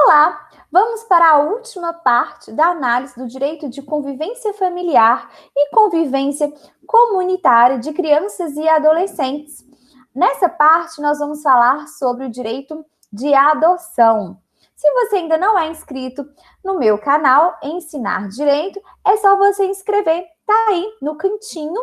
Olá! Vamos para a última parte da análise do direito de convivência familiar e convivência comunitária de crianças e adolescentes. Nessa parte, nós vamos falar sobre o direito de adoção. Se você ainda não é inscrito no meu canal Ensinar Direito, é só você inscrever. Tá aí no cantinho.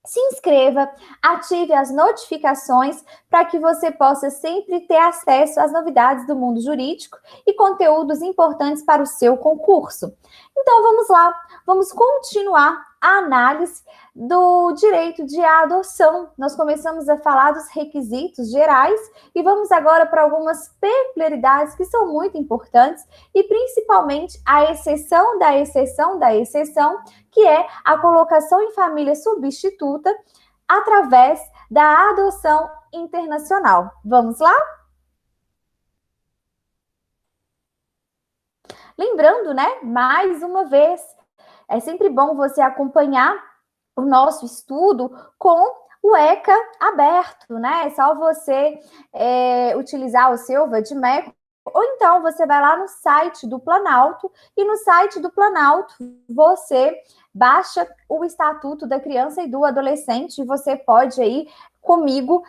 Se inscreva, ative as notificações para que você possa sempre ter acesso às novidades do mundo jurídico e conteúdos importantes para o seu concurso. Então vamos lá, vamos continuar a análise do direito de adoção. Nós começamos a falar dos requisitos gerais e vamos agora para algumas peculiaridades que são muito importantes e principalmente a exceção da exceção da exceção, que é a colocação em família substituta através da adoção internacional. Vamos lá? Lembrando, né, mais uma vez, é sempre bom você acompanhar o nosso estudo com o ECA aberto, né? É só você utilizar o seu Vadimeco, ou então você vai lá no site do Planalto, e no site do Planalto você baixa o Estatuto da Criança e do Adolescente, e você pode aí comigo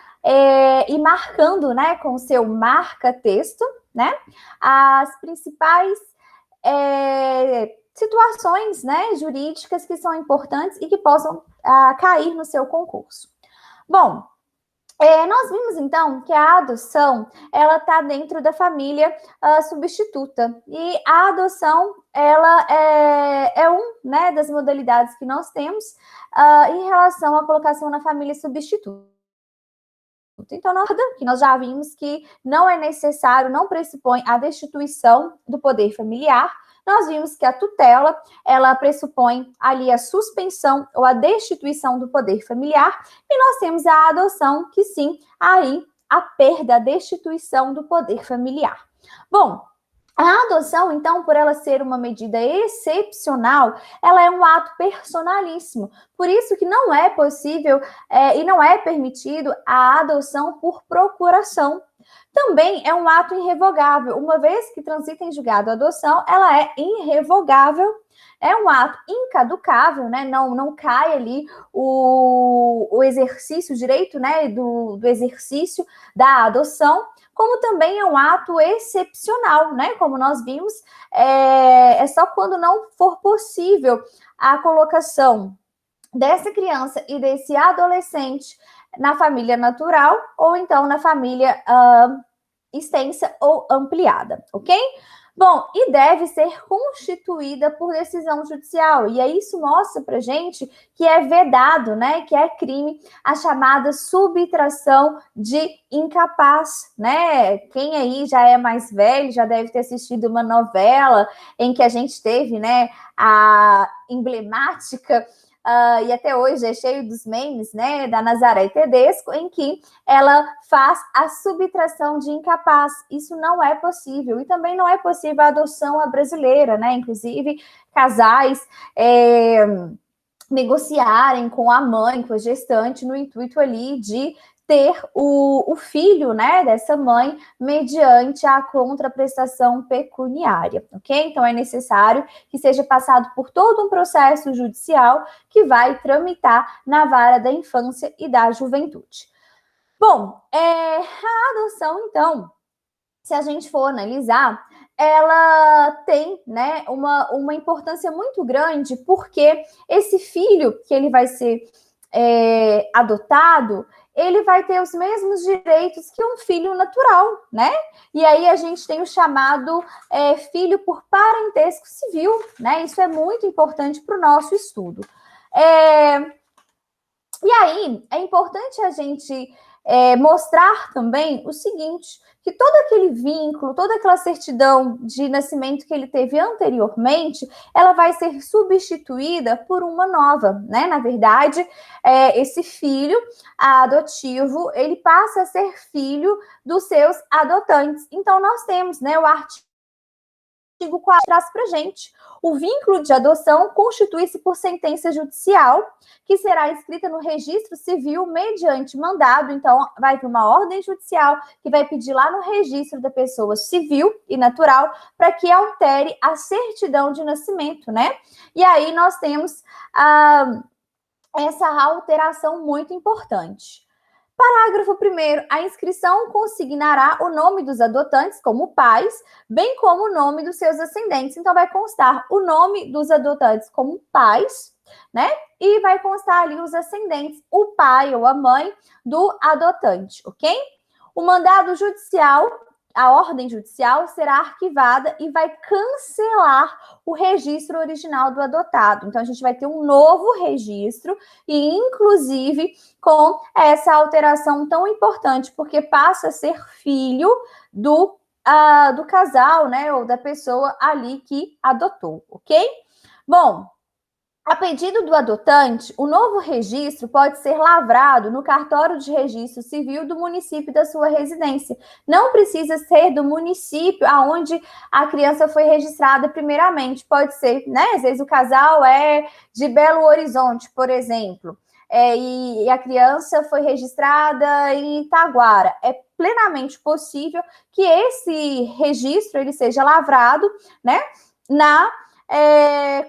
ir marcando, né, com o seu marca-texto, né, as principais situações, né, jurídicas que são importantes e que possam cair no seu concurso. Bom, nós vimos então que a adoção ela está dentro da família substituta, e a adoção ela é né, das modalidades que nós temos em relação à colocação na família substituta. Então, nós já vimos que não é necessário, não pressupõe a destituição do poder familiar. Nós vimos que a tutela, ela pressupõe ali a suspensão ou a destituição do poder familiar, e nós temos a adoção, que sim, aí a perda, a destituição do poder familiar. Bom, a adoção, então, por ela ser uma medida excepcional, ela é um ato personalíssimo. Por isso que não é possível e não é permitido a adoção por procuração. Também é um ato irrevogável. Uma vez que transita em julgado a adoção, ela é irrevogável. É um ato incaducável, né? Não cai ali o exercício, o direito, né, do exercício da adoção, como também é um ato excepcional, né? Como nós vimos, é só quando não for possível a colocação dessa criança e desse adolescente na família natural ou então na família extensa ou ampliada, ok? Bom, e deve ser constituída por decisão judicial, e aí isso mostra pra gente que é vedado, né, que é crime a chamada subtração de incapaz, né? Quem aí já é mais velho já deve ter assistido uma novela em que a gente teve, né, a emblemática e até hoje é cheio dos memes, né, da Nazaré Tedesco, em que ela faz a subtração de incapaz. Isso não é possível. E também não é possível a adoção à brasileira, né? Inclusive, casais negociarem com a mãe, com a gestante, no intuito ali de ter o filho, né, dessa mãe mediante a contraprestação pecuniária, ok? Então, é necessário que seja passado por todo um processo judicial que vai tramitar na vara da infância e da juventude. Bom, a adoção, então, se a gente for analisar, ela tem, né, uma importância muito grande, porque esse filho que ele vai ser adotado, ele vai ter os mesmos direitos que um filho natural, né? E aí a gente tem o chamado filho por parentesco civil, né? Isso é muito importante para o nosso estudo. E aí é importante a gente mostrar também o seguinte, que todo aquele vínculo, toda aquela certidão de nascimento que ele teve anteriormente, ela vai ser substituída por uma nova, né? Na verdade, esse filho adotivo, ele passa a ser filho dos seus adotantes. Então, nós temos, né, o artigo artigo 4 traz para a gente. O vínculo de adoção constitui-se por sentença judicial, que será escrita no registro civil mediante mandado. Então, vai vir uma ordem judicial que vai pedir lá no registro da pessoa civil e natural para que altere a certidão de nascimento, né? E aí nós temos essa alteração muito importante. Parágrafo 1º. A inscrição consignará o nome dos adotantes como pais, bem como o nome dos seus ascendentes. Então, vai constar o nome dos adotantes como pais, né? E vai constar ali os ascendentes, o pai ou a mãe do adotante, ok? O mandado judicial, a ordem judicial, será arquivada e vai cancelar o registro original do adotado. Então, a gente vai ter um novo registro e, inclusive, com essa alteração tão importante, porque passa a ser filho do casal, né, ou da pessoa ali que adotou, ok? Bom, a pedido do adotante, o novo registro pode ser lavrado no cartório de registro civil do município da sua residência. Não precisa ser do município aonde a criança foi registrada primeiramente. Pode ser, né? Às vezes o casal é de Belo Horizonte, por exemplo, e a criança foi registrada em Itaguara. É plenamente possível que esse registro ele seja lavrado, né? Na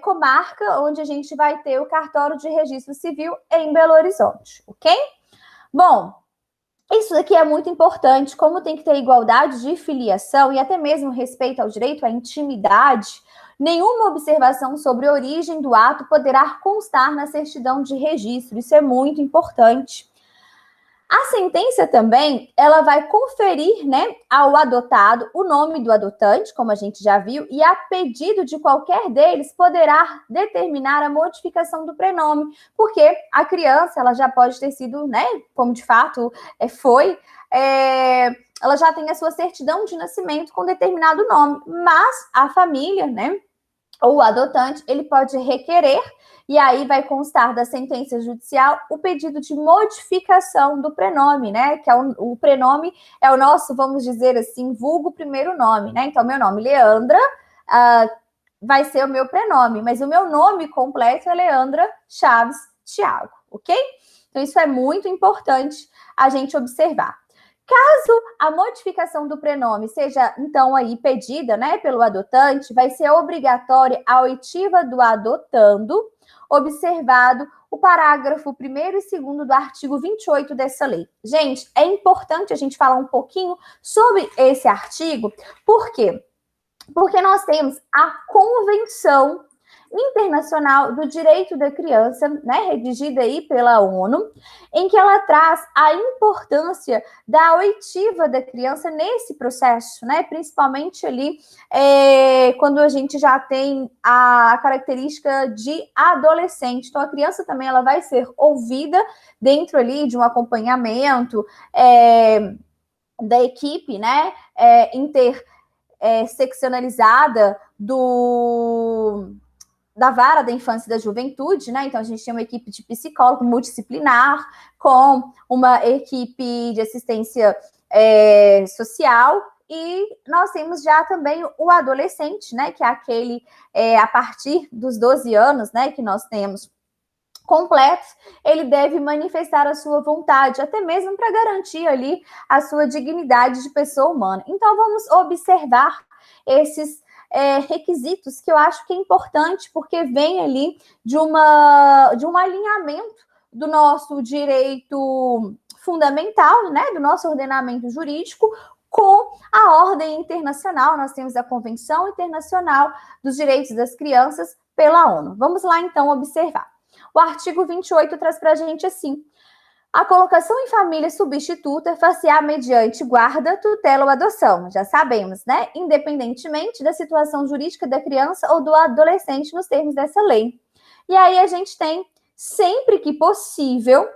comarca onde a gente vai ter o cartório de registro civil em Belo Horizonte, ok? Bom, isso aqui é muito importante, como tem que ter igualdade de filiação e até mesmo respeito ao direito à intimidade, nenhuma observação sobre a origem do ato poderá constar na certidão de registro, isso é muito importante. A sentença também, ela vai conferir, né, ao adotado o nome do adotante, como a gente já viu, e a pedido de qualquer deles poderá determinar a modificação do prenome, porque a criança, ela já pode ter sido, né, como de fato foi, ela já tem a sua certidão de nascimento com determinado nome, mas a família, né, ou o adotante, ele pode requerer, e aí vai constar da sentença judicial o pedido de modificação do prenome, né? Que é o prenome é o nosso, vamos dizer assim, vulgo primeiro nome, né? Então, meu nome, Leandra, vai ser o meu prenome, mas o meu nome completo é Leandra Chaves Thiago, ok? Então, isso é muito importante a gente observar. Caso a modificação do prenome seja, então, aí pedida, né, pelo adotante, vai ser obrigatória a oitiva do adotando, observado o parágrafo 1º e 2º do artigo 28 dessa lei. Gente, é importante a gente falar um pouquinho sobre esse artigo, por quê? Porque nós temos a Convenção Internacional do Direito da Criança, né, redigida aí pela ONU, em que ela traz a importância da oitiva da criança nesse processo, né, principalmente ali quando a gente já tem a característica de adolescente. Então, a criança também ela vai ser ouvida dentro ali de um acompanhamento da equipe, né, interseccionalizada da vara da infância e da juventude, né? Então, a gente tem uma equipe de psicólogo multidisciplinar, com uma equipe de assistência social, e nós temos já também o adolescente, né? Que é aquele, a partir dos 12 anos, né? Que nós temos completos, ele deve manifestar a sua vontade, até mesmo para garantir ali a sua dignidade de pessoa humana. Então, vamos observar esses requisitos que eu acho que é importante, porque vem ali de um alinhamento do nosso direito fundamental, né, do nosso ordenamento jurídico, com a ordem internacional. Nós temos a Convenção Internacional dos Direitos das Crianças pela ONU. Vamos lá, então, observar. O artigo 28 traz para a gente assim: a colocação em família substituta far-se-á mediante guarda, tutela ou adoção. Já sabemos, né? Independentemente da situação jurídica da criança ou do adolescente nos termos dessa lei. E aí a gente tem, sempre que possível,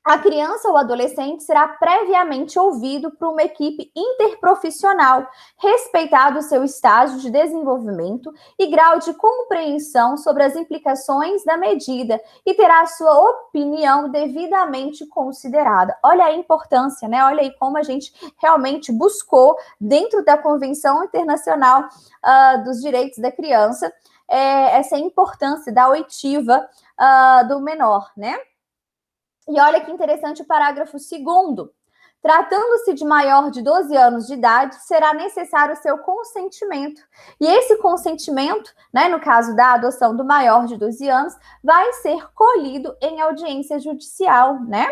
a criança ou adolescente será previamente ouvido por uma equipe interprofissional, respeitado o seu estágio de desenvolvimento e grau de compreensão sobre as implicações da medida e terá a sua opinião devidamente considerada. Olha a importância, né? Olha aí como a gente realmente buscou, dentro da Convenção Internacional dos Direitos da Criança, essa importância da oitiva do menor, né? E olha que interessante o parágrafo 2º. Tratando-se de maior de 12 anos de idade, será necessário seu consentimento. E esse consentimento, né, no caso da adoção do maior de 12 anos, vai ser colhido em audiência judicial, né?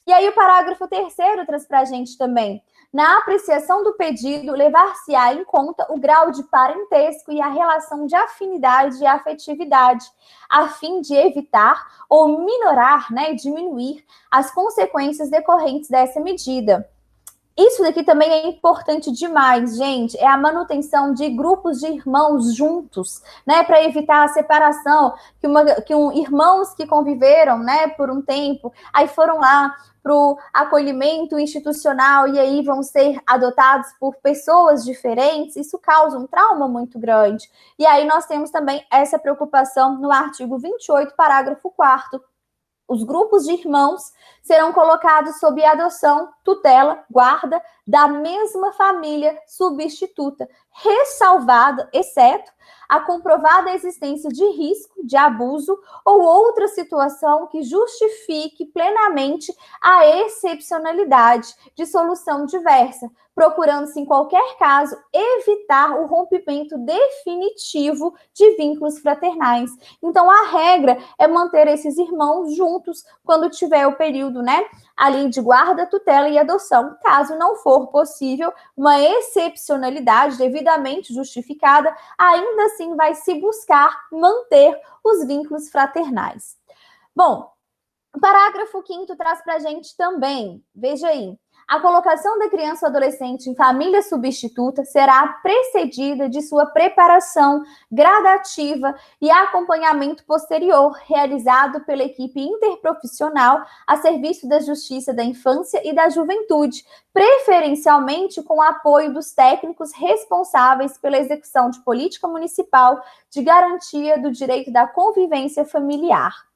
E aí o parágrafo 3º traz para a gente também: na apreciação do pedido, levar-se-á em conta o grau de parentesco e a relação de afinidade e afetividade, a fim de evitar ou minorar, né, diminuir as consequências decorrentes dessa medida. Isso daqui também é importante demais, gente, é a manutenção de grupos de irmãos juntos, né, para evitar a separação, irmãos que conviveram, né, por um tempo, aí foram lá para o acolhimento institucional e aí vão ser adotados por pessoas diferentes, isso causa um trauma muito grande. E aí nós temos também essa preocupação no artigo 28, parágrafo 4º. Os grupos de irmãos serão colocados sob adoção, tutela, guarda da mesma família substituta, ressalvada, exceto a comprovada existência de risco de abuso ou outra situação que justifique plenamente a excepcionalidade de solução diversa, procurando-se, em qualquer caso, evitar o rompimento definitivo de vínculos fraternais. Então, a regra é manter esses irmãos juntos quando tiver o período, né, ali de guarda, tutela e adoção. Caso não for possível uma excepcionalidade devidamente justificada, ainda assim vai se buscar manter os vínculos fraternais. Bom, o parágrafo 5º traz para a gente também, veja aí, a colocação da criança ou adolescente em família substituta será precedida de sua preparação gradativa e acompanhamento posterior, realizado pela equipe interprofissional a serviço da Justiça da Infância e da Juventude, preferencialmente com o apoio dos técnicos responsáveis pela execução de política municipal de garantia do direito da convivência familiar.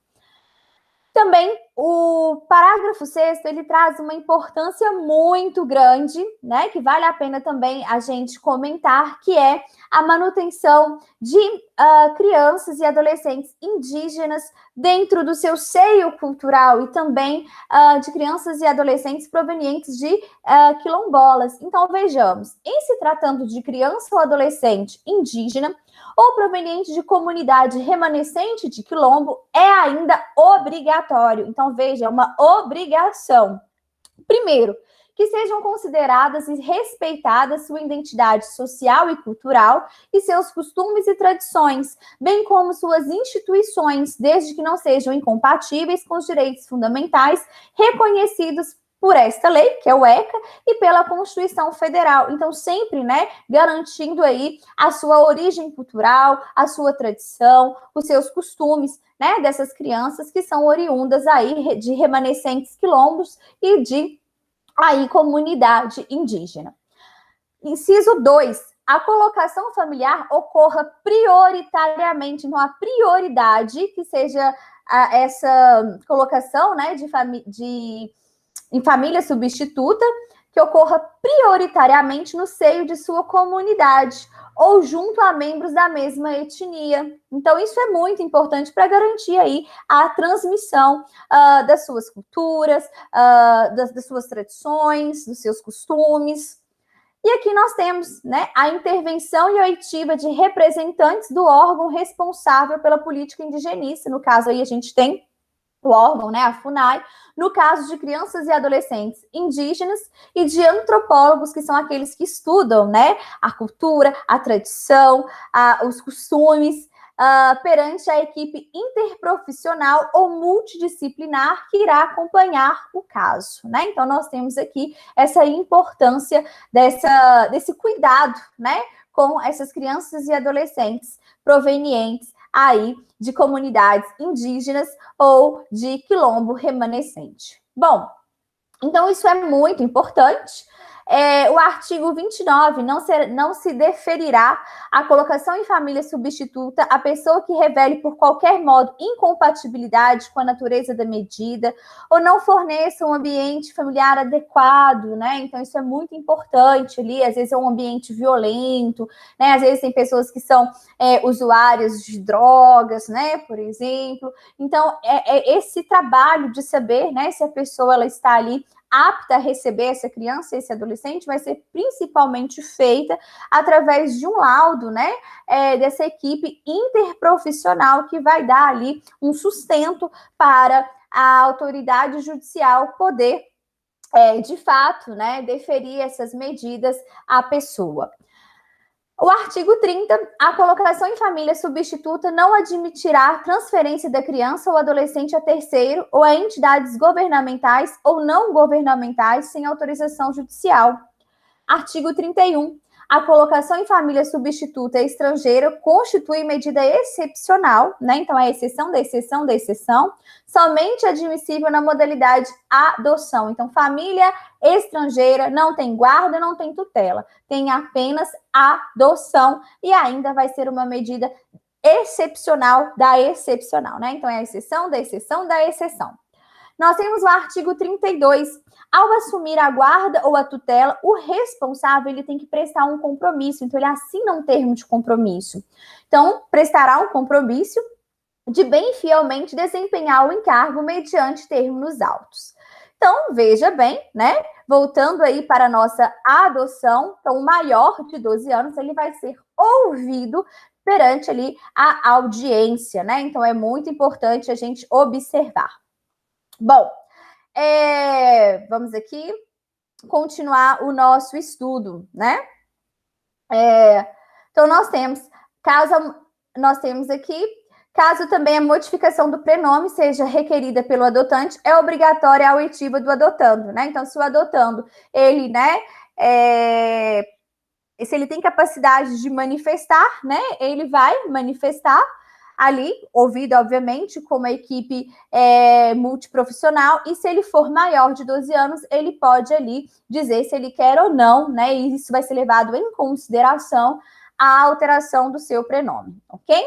Também o parágrafo 6º, ele traz uma importância muito grande, né, que vale a pena também a gente comentar, que é a manutenção de crianças e adolescentes indígenas dentro do seu seio cultural e também de crianças e adolescentes provenientes de quilombolas. Então, vejamos, em se tratando de criança ou adolescente indígena, ou proveniente de comunidade remanescente de quilombo, é ainda obrigatório. Então, veja, é uma obrigação. Primeiro, que sejam consideradas e respeitadas sua identidade social e cultural e seus costumes e tradições, bem como suas instituições, desde que não sejam incompatíveis com os direitos fundamentais reconhecidos por esta lei, que é o ECA, e pela Constituição Federal. Então, sempre, né, garantindo aí a sua origem cultural, a sua tradição, os seus costumes, né, dessas crianças que são oriundas aí de remanescentes quilombos e de aí comunidade indígena. Inciso 2. A colocação familiar ocorra prioritariamente, não há prioridade que seja essa colocação, né, em família substituta, que ocorra prioritariamente no seio de sua comunidade ou junto a membros da mesma etnia. Então, isso é muito importante para garantir aí a transmissão das suas culturas, das suas tradições, dos seus costumes. E aqui nós temos, né, a intervenção e oitiva de representantes do órgão responsável pela política indigenista. No caso aí a gente tem o órgão, né, a FUNAI, no caso de crianças e adolescentes indígenas e de antropólogos, que são aqueles que estudam, né, a cultura, a tradição, os costumes, perante a equipe interprofissional ou multidisciplinar que irá acompanhar o caso, né? Então, nós temos aqui essa importância desse cuidado, né, com essas crianças e adolescentes provenientes aí de comunidades indígenas ou de quilombo remanescente. Bom, então isso é muito importante. O artigo 29, não se deferirá a colocação em família substituta a pessoa que revele por qualquer modo incompatibilidade com a natureza da medida ou não forneça um ambiente familiar adequado, né? Então isso é muito importante ali, às vezes é um ambiente violento, né? Às vezes tem pessoas que são usuários de drogas, né? Por exemplo. Então esse trabalho de saber, né? Se a pessoa ela está ali apta a receber essa criança, esse adolescente, vai ser principalmente feita através de um laudo, né, dessa equipe interprofissional que vai dar ali um sustento para a autoridade judicial poder, de fato, né, deferir essas medidas à pessoa. O artigo 30, a colocação em família substituta não admitirá transferência da criança ou adolescente a terceiro ou a entidades governamentais ou não governamentais sem autorização judicial. Artigo 31. A colocação em família substituta estrangeira constitui medida excepcional, né? Então, é a exceção da exceção da exceção, somente admissível na modalidade adoção. Então, família estrangeira não tem guarda, não tem tutela, tem apenas adoção e ainda vai ser uma medida excepcional da excepcional, né? Então, é a exceção da exceção da exceção. Nós temos o artigo 32. Ao assumir a guarda ou a tutela, o responsável ele tem que prestar um compromisso. Então, ele assina um termo de compromisso. Então, prestará um compromisso de bem fielmente desempenhar o encargo mediante termos autos. Então, veja bem, né? Voltando aí para a nossa adoção, então, o maior de 12 anos, ele vai ser ouvido perante ali a audiência, né? Então, é muito importante a gente observar. Bom, vamos aqui continuar o nosso estudo, né? Então, nós temos aqui, caso também a modificação do prenome seja requerida pelo adotante, é obrigatória a oitiva do adotando, né? Então, se o adotando, ele, né, se ele tem capacidade de manifestar, né, ele vai manifestar ali, ouvido, obviamente, com uma equipe multiprofissional, e se ele for maior de 12 anos, ele pode ali dizer se ele quer ou não, né, e isso vai ser levado em consideração a alteração do seu prenome, ok?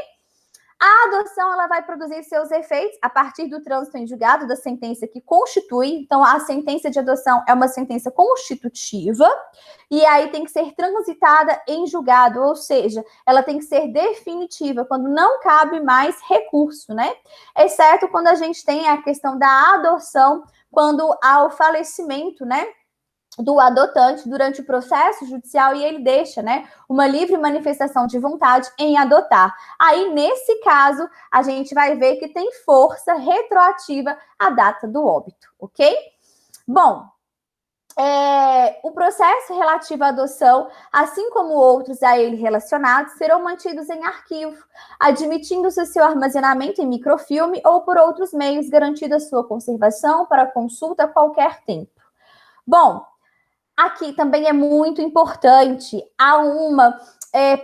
A adoção, ela vai produzir seus efeitos a partir do trânsito em julgado da sentença que constitui. Então, a sentença de adoção é uma sentença constitutiva e aí tem que ser transitada em julgado, ou seja, ela tem que ser definitiva, quando não cabe mais recurso, né? Exceto quando a gente tem a questão da adoção, quando há o falecimento, né, do adotante durante o processo judicial e ele deixa, né, uma livre manifestação de vontade em adotar. Aí, nesse caso, a gente vai ver que tem força retroativa à data do óbito, ok? Bom, o processo relativo à adoção, assim como outros a ele relacionados, serão mantidos em arquivo, admitindo-se seu armazenamento em microfilme ou por outros meios, garantida sua conservação para consulta a qualquer tempo. Bom, aqui também é muito importante, há uma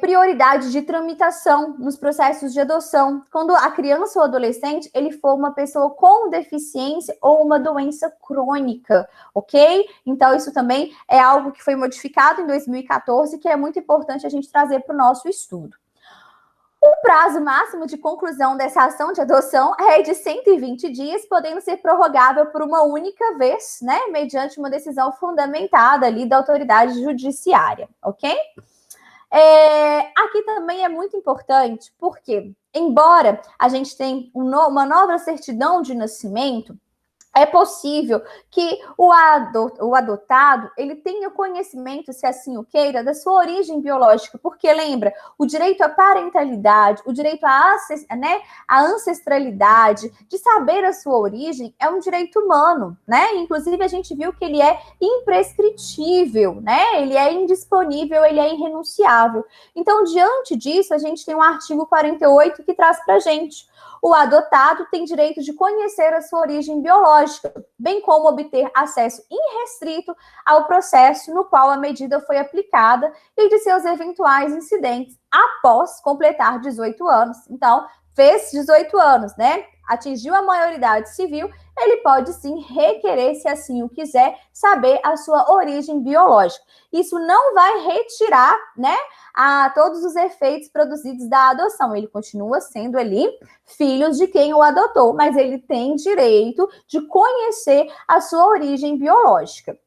prioridade de tramitação nos processos de adoção. Quando a criança ou adolescente, ele for uma pessoa com deficiência ou uma doença crônica, ok? Então, isso também é algo que foi modificado em 2014, que é muito importante a gente trazer para o nosso estudo. O prazo máximo de conclusão dessa ação de adoção é de 120 dias, podendo ser prorrogável por uma única vez, né? Mediante uma decisão fundamentada ali da autoridade judiciária, ok? Aqui também é muito importante, porque, embora a gente tenha uma nova certidão de nascimento, é possível que o adotado ele tenha conhecimento, se assim o queira, da sua origem biológica, porque lembra, o direito à parentalidade, o direito à ancestralidade, de saber a sua origem, é um direito humano, né? Inclusive, a gente viu que ele é imprescritível, né? Ele é indisponível, ele é irrenunciável. Então, diante disso, a gente tem um artigo 48 que traz para a gente: o adotado tem direito de conhecer a sua origem biológica, bem como obter acesso irrestrito ao processo no qual a medida foi aplicada e de seus eventuais incidentes após completar 18 anos. Então, fez 18 anos, né? Atingiu a maioridade civil, ele pode sim requerer, se assim o quiser, saber a sua origem biológica. Isso não vai retirar, né, todos os efeitos produzidos da adoção. Ele continua sendo ali filho de quem o adotou, mas ele tem direito de conhecer a sua origem biológica.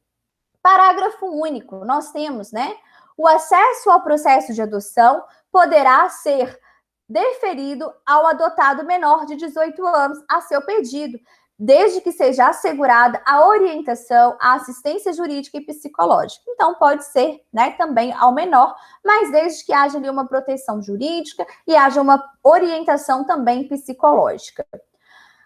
Parágrafo único, nós temos, né? O acesso ao processo de adoção poderá ser deferido ao adotado menor de 18 anos a seu pedido, desde que seja assegurada a orientação, a assistência jurídica e psicológica. Então, pode ser, né, também ao menor, mas desde que haja ali uma proteção jurídica e haja uma orientação também psicológica.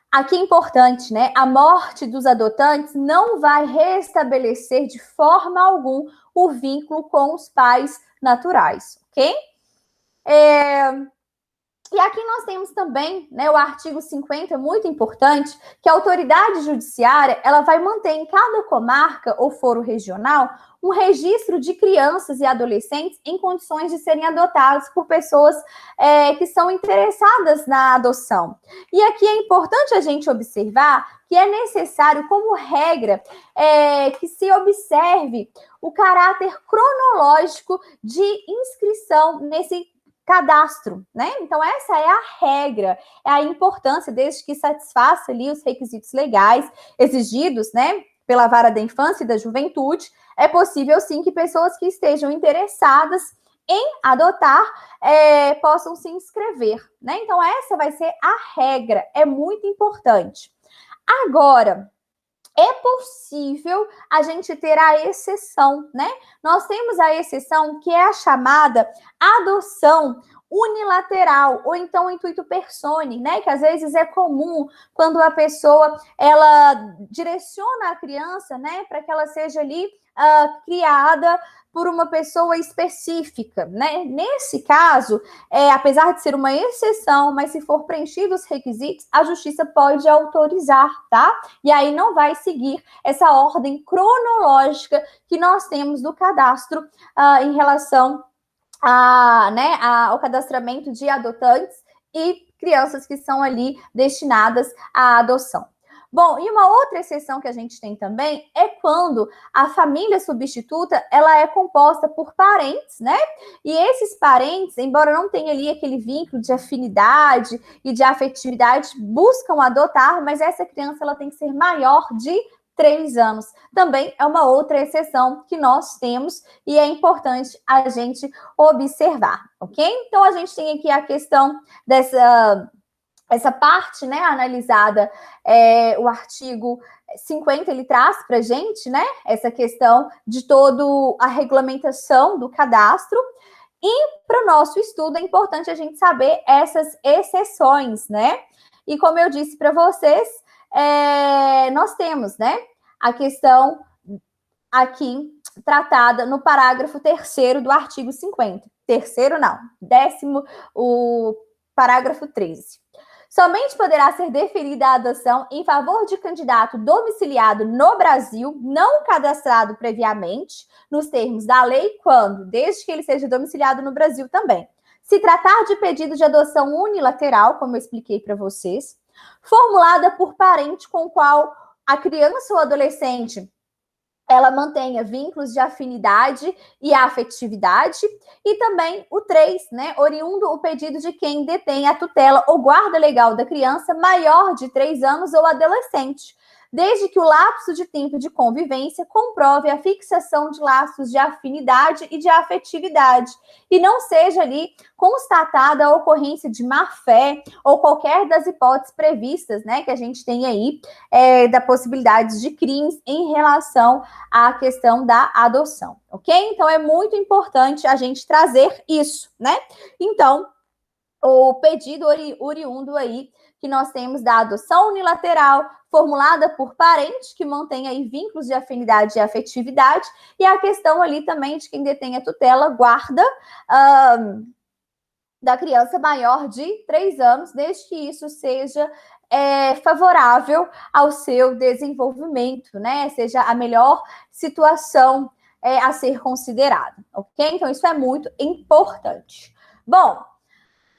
Aqui é importante, né? A morte dos adotantes não vai restabelecer de forma alguma o vínculo com os pais naturais, ok? E aqui nós temos também, né, o artigo 50, muito importante, que a autoridade judiciária, ela vai manter em cada comarca ou foro regional um registro de crianças e adolescentes em condições de serem adotados por pessoas que são interessadas na adoção. E aqui é importante a gente observar que é necessário, como regra, que se observe o caráter cronológico de inscrição nesse cadastro, né? Então, essa é a regra, é a importância, desde que satisfaça ali os requisitos legais exigidos, né, pela Vara da Infância e da Juventude, é possível, sim, que pessoas que estejam interessadas em adotar possam se inscrever, né? Então, essa vai ser a regra, é muito importante. Agora, é possível a gente ter a exceção, né? Nós temos a exceção que é a chamada adoção unilateral, ou então intuito personae, né? Que às vezes é comum quando a pessoa, ela direciona a criança, né? Para que ela seja ali criada por uma pessoa específica, né? Nesse caso, apesar de ser uma exceção, mas se for preenchido os requisitos, a justiça pode autorizar, tá? E aí não vai seguir essa ordem cronológica que nós temos do cadastro em relação ao cadastramento de adotantes e crianças que são ali destinadas à adoção. Bom, e uma outra exceção que a gente tem também é quando a família substituta, ela é composta por parentes, né? E esses parentes, embora não tenha ali aquele vínculo de afinidade e de afetividade, buscam adotar, mas essa criança, ela tem que ser maior de 3 anos. Também é uma outra exceção que nós temos e é importante a gente observar, ok? Então, a gente tem aqui a questão essa parte, né, analisada, o artigo 50, ele traz para a gente, né, essa questão de toda a regulamentação do cadastro. E para o nosso estudo é importante a gente saber essas exceções, né? E como eu disse para vocês, nós temos, né, a questão aqui tratada no parágrafo 3º do artigo 50. Terceiro não, o parágrafo 13. Somente poderá ser deferida a adoção em favor de candidato domiciliado no Brasil, não cadastrado previamente, nos termos da lei, quando, desde que ele seja domiciliado no Brasil também, se tratar de pedido de adoção unilateral, como eu expliquei para vocês, formulada por parente com o qual a criança ou adolescente ela mantenha vínculos de afinidade e afetividade, e também o 3, né, oriundo o pedido de quem detém a tutela ou guarda legal da criança maior de 3 anos ou adolescente, desde que o lapso de tempo de convivência comprove a fixação de laços de afinidade e de afetividade, e não seja ali constatada a ocorrência de má-fé ou qualquer das hipóteses previstas, né, que a gente tem aí, da possibilidade de crimes em relação à questão da adoção, ok? Então, é muito importante a gente trazer isso, né? Então, o pedido oriundo aí que nós temos da adoção unilateral, formulada por parente, que mantém aí vínculos de afinidade e afetividade, e a questão ali também de quem detém a tutela, guarda da criança maior de 3 anos, desde que isso seja favorável ao seu desenvolvimento, né? Seja a melhor situação a ser considerada, ok? Então, isso é muito importante. Bom,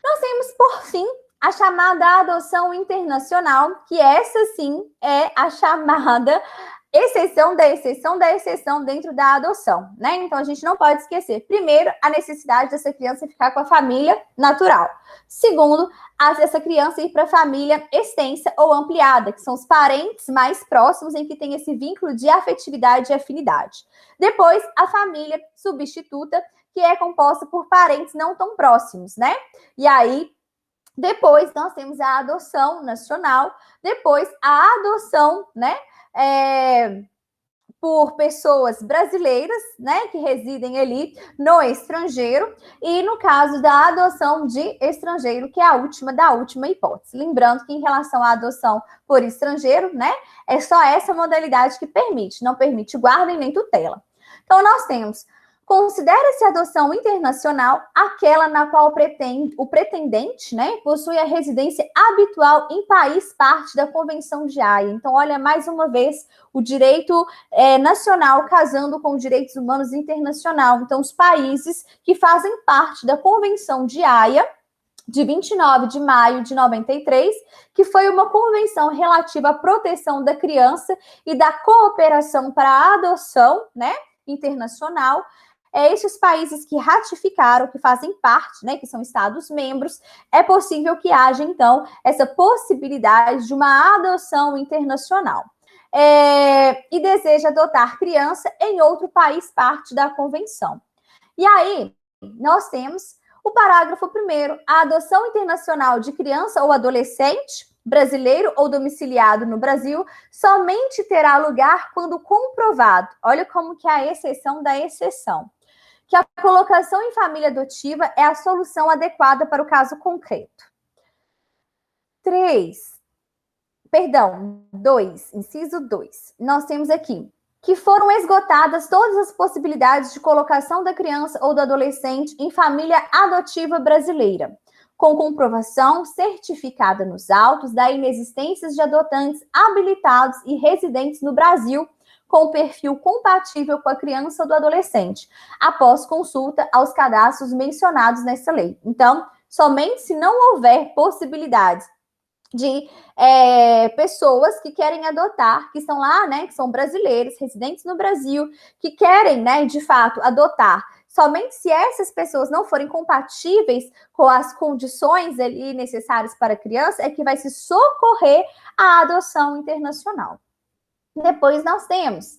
nós temos, por fim, a chamada adoção internacional, que essa sim é a chamada exceção da exceção da exceção dentro da adoção, né? Então a gente não pode esquecer, primeiro, a necessidade dessa criança ficar com a família natural. Segundo, essa criança ir para a família extensa ou ampliada, que são os parentes mais próximos em que tem esse vínculo de afetividade e afinidade. Depois, a família substituta, que é composta por parentes não tão próximos, né? E aí, depois nós temos a adoção nacional, depois a adoção, né? Por pessoas brasileiras, né, que residem ali no estrangeiro, e no caso da adoção de estrangeiro, que é a última da última hipótese. Lembrando que em relação à adoção por estrangeiro, né, é só essa modalidade que permite, não permite guarda e nem tutela. Então, nós temos: considera-se adoção internacional aquela na qual o pretendente, né, possui a residência habitual em país parte da Convenção de Haia. Então, olha, mais uma vez, o direito nacional casando com os direitos humanos internacional. Então, os países que fazem parte da Convenção de Haia, de 29 de maio de 93, que foi uma convenção relativa à proteção da criança e da cooperação para a adoção, né, internacional. Esses países que ratificaram, que fazem parte, né, que são Estados-membros, é possível que haja, então, essa possibilidade de uma adoção internacional. E deseja adotar criança em outro país parte da convenção. E aí, nós temos o parágrafo 1º, a adoção internacional de criança ou adolescente brasileiro ou domiciliado no Brasil somente terá lugar quando comprovado, olha como que é a exceção da exceção, que a colocação em família adotiva é a solução adequada para o caso concreto. 2, inciso 2. Nós temos aqui que foram esgotadas todas as possibilidades de colocação da criança ou do adolescente em família adotiva brasileira, com comprovação certificada nos autos da inexistência de adotantes habilitados e residentes no Brasil com perfil compatível com a criança ou do adolescente, após consulta aos cadastros mencionados nessa lei. Então, somente se não houver possibilidades de pessoas que querem adotar, que estão lá, né, que são brasileiros, residentes no Brasil, que querem, né, de fato, adotar. Somente se essas pessoas não forem compatíveis com as condições ali necessárias para a criança, é que vai se socorrer a adoção internacional. Depois nós temos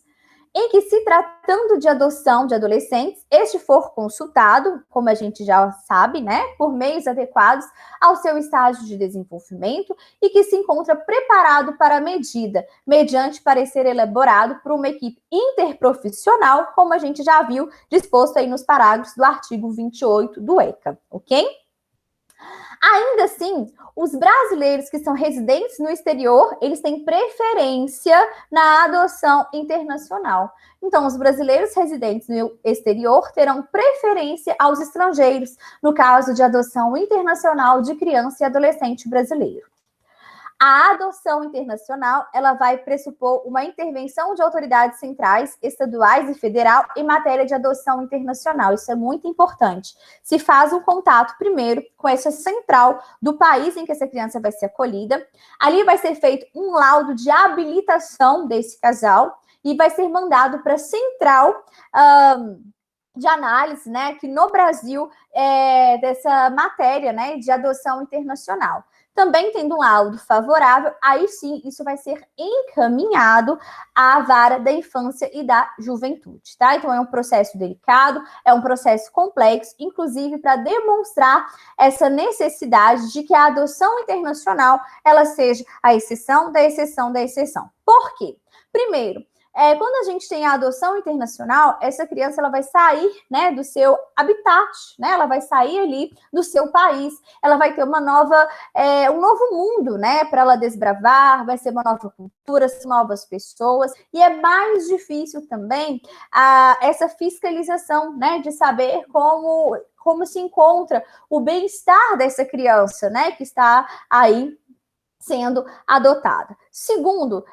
em que, se tratando de adoção de adolescentes, este for consultado, como a gente já sabe, né, por meios adequados ao seu estágio de desenvolvimento e que se encontra preparado para a medida, mediante parecer elaborado por uma equipe interprofissional, como a gente já viu, disposto aí nos parágrafos do artigo 28 do ECA, ok? Ainda assim, os brasileiros que são residentes no exterior, eles têm preferência na adoção internacional. Então, os brasileiros residentes no exterior terão preferência aos estrangeiros, no caso de adoção internacional de criança e adolescente brasileiro. A adoção internacional, ela vai pressupor uma intervenção de autoridades centrais, estaduais e federal em matéria de adoção internacional. Isso é muito importante. Se faz um contato primeiro com essa central do país em que essa criança vai ser acolhida. Ali vai ser feito um laudo de habilitação desse casal e vai ser mandado para a central de análise, né, que no Brasil dessa matéria, né, de adoção internacional. Também tendo um laudo favorável, aí sim isso vai ser encaminhado à vara da infância e da juventude, tá? Então é um processo delicado, é um processo complexo, inclusive para demonstrar essa necessidade de que a adoção internacional ela seja a exceção da exceção da exceção. Por quê? Primeiro, quando a gente tem a adoção internacional, essa criança ela vai sair, né, do seu habitat, né, ela vai sair ali do seu país, ela vai ter uma nova, um novo mundo, né, para ela desbravar, vai ser uma nova cultura, novas pessoas, e é mais difícil também essa fiscalização, né, de saber como se encontra o bem-estar dessa criança, né, que está aí sendo adotada. Segundo,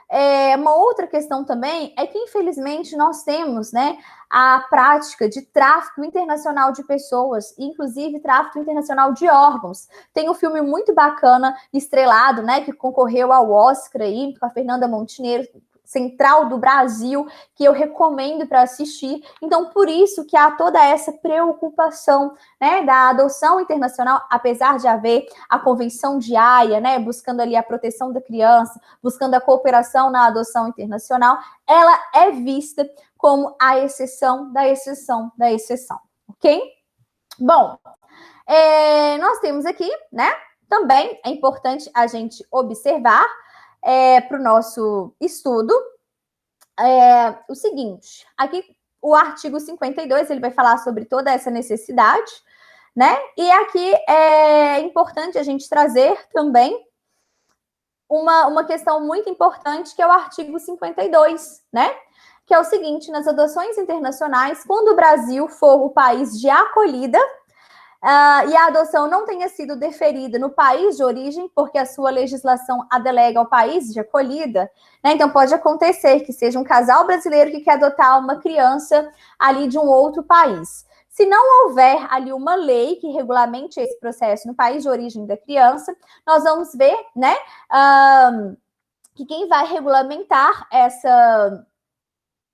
uma outra questão também é que, infelizmente, nós temos, né, a prática de tráfico internacional de pessoas, inclusive tráfico internacional de órgãos. Tem um filme muito bacana, estrelado, né, que concorreu ao Oscar aí, com a Fernanda Montenegro, Central do Brasil, que eu recomendo para assistir. Então, por isso que há toda essa preocupação, né, da adoção internacional, apesar de haver a Convenção de Haia, né, buscando ali a proteção da criança, buscando a cooperação na adoção internacional, ela é vista como a exceção da exceção da exceção, ok? Bom, nós temos aqui, né, também é importante a gente observar para o nosso estudo, o seguinte, aqui o artigo 52, ele vai falar sobre toda essa necessidade, né? E aqui é importante a gente trazer também uma questão muito importante, que é o artigo 52, né? Que é o seguinte, nas adoções internacionais, quando o Brasil for o país de acolhida, e a adoção não tenha sido deferida no país de origem, porque a sua legislação a delega ao país de acolhida, né? Então pode acontecer que seja um casal brasileiro que quer adotar uma criança ali de um outro país. Se não houver ali uma lei que regulamente esse processo no país de origem da criança, nós vamos ver, né, que quem vai regulamentar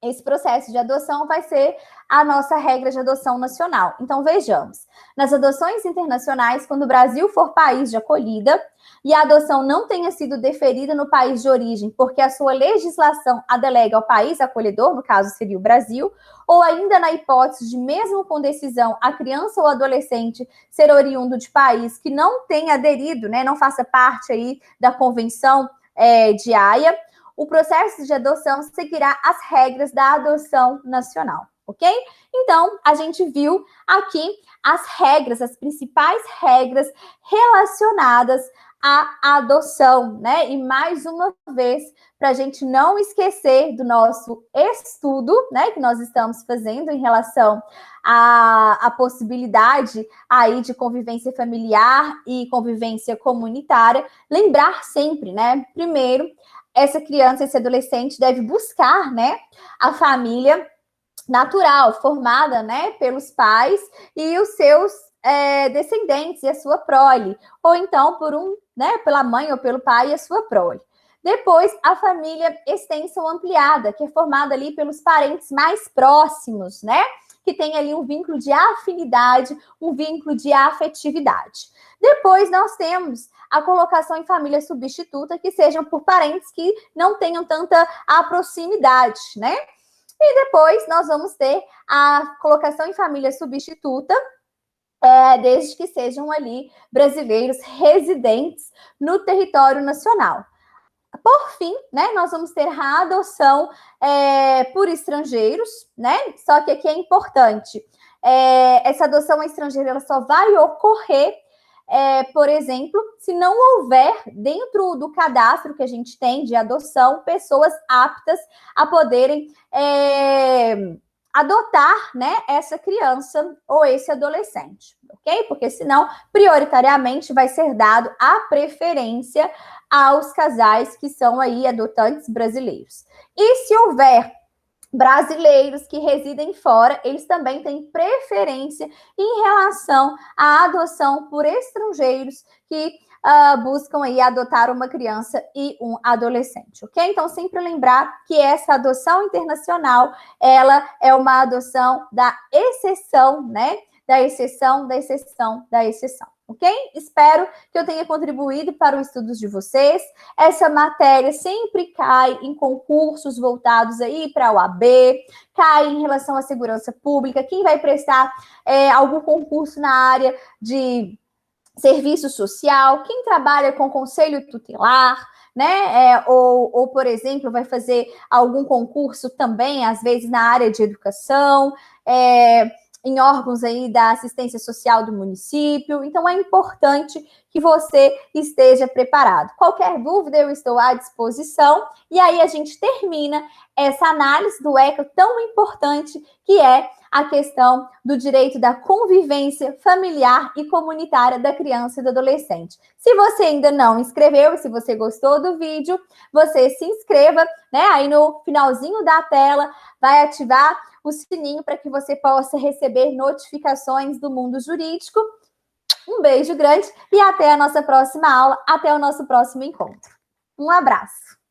esse processo de adoção vai ser a nossa regra de adoção nacional. Então, vejamos. Nas adoções internacionais, quando o Brasil for país de acolhida e a adoção não tenha sido deferida no país de origem, porque a sua legislação a delega ao país acolhedor, no caso seria o Brasil, ou ainda na hipótese de, mesmo com decisão, a criança ou adolescente ser oriundo de país que não tenha aderido, né, não faça parte aí da Convenção de Haia, o processo de adoção seguirá as regras da adoção nacional, ok? Então, a gente viu aqui as regras, as principais regras relacionadas à adoção, né? E mais uma vez, para a gente não esquecer do nosso estudo, né, que nós estamos fazendo em relação à possibilidade aí de convivência familiar e convivência comunitária, lembrar sempre, né? Primeiro, essa criança, esse adolescente deve buscar, né, a família natural, formada, né, pelos pais e os seus descendentes e a sua prole, ou então pela mãe ou pelo pai e a sua prole. Depois, a família extensa ou ampliada, que é formada ali pelos parentes mais próximos, né, que tem ali um vínculo de afinidade, um vínculo de afetividade. Depois, nós temos a colocação em família substituta, que sejam por parentes que não tenham tanta proximidade, né? E depois nós vamos ter a colocação em família substituta, desde que sejam ali brasileiros residentes no território nacional. Por fim, né, nós vamos ter a adoção por estrangeiros, né? Só que aqui é importante, essa adoção estrangeira ela só vai ocorrer, por exemplo, se não houver dentro do cadastro que a gente tem de adoção pessoas aptas a poderem adotar, né, essa criança ou esse adolescente, ok? Porque senão, prioritariamente, vai ser dado a preferência aos casais que são aí adotantes brasileiros. E se houver brasileiros que residem fora, eles também têm preferência em relação à adoção por estrangeiros que buscam aí adotar uma criança e um adolescente, ok? Então, sempre lembrar que essa adoção internacional, ela é uma adoção da exceção, né? Da exceção, da exceção, da exceção. Ok? Espero que eu tenha contribuído para os estudos de vocês. Essa matéria sempre cai em concursos voltados aí para a OAB, cai em relação à segurança pública. Quem vai prestar algum concurso na área de serviço social, quem trabalha com conselho tutelar, né? Ou, por exemplo, vai fazer algum concurso também, às vezes, na área de educação, em órgãos aí da assistência social do município. Então, é importante que você esteja preparado. Qualquer dúvida, eu estou à disposição. E aí, a gente termina essa análise do ECA tão importante, que é a questão do direito da convivência familiar e comunitária da criança e do adolescente. Se você ainda não inscreveu, se você gostou do vídeo, você se inscreva, né? Aí no finalzinho da tela vai ativar o sininho para que você possa receber notificações do mundo jurídico. Um beijo grande e até a nossa próxima aula, até o nosso próximo encontro. Um abraço!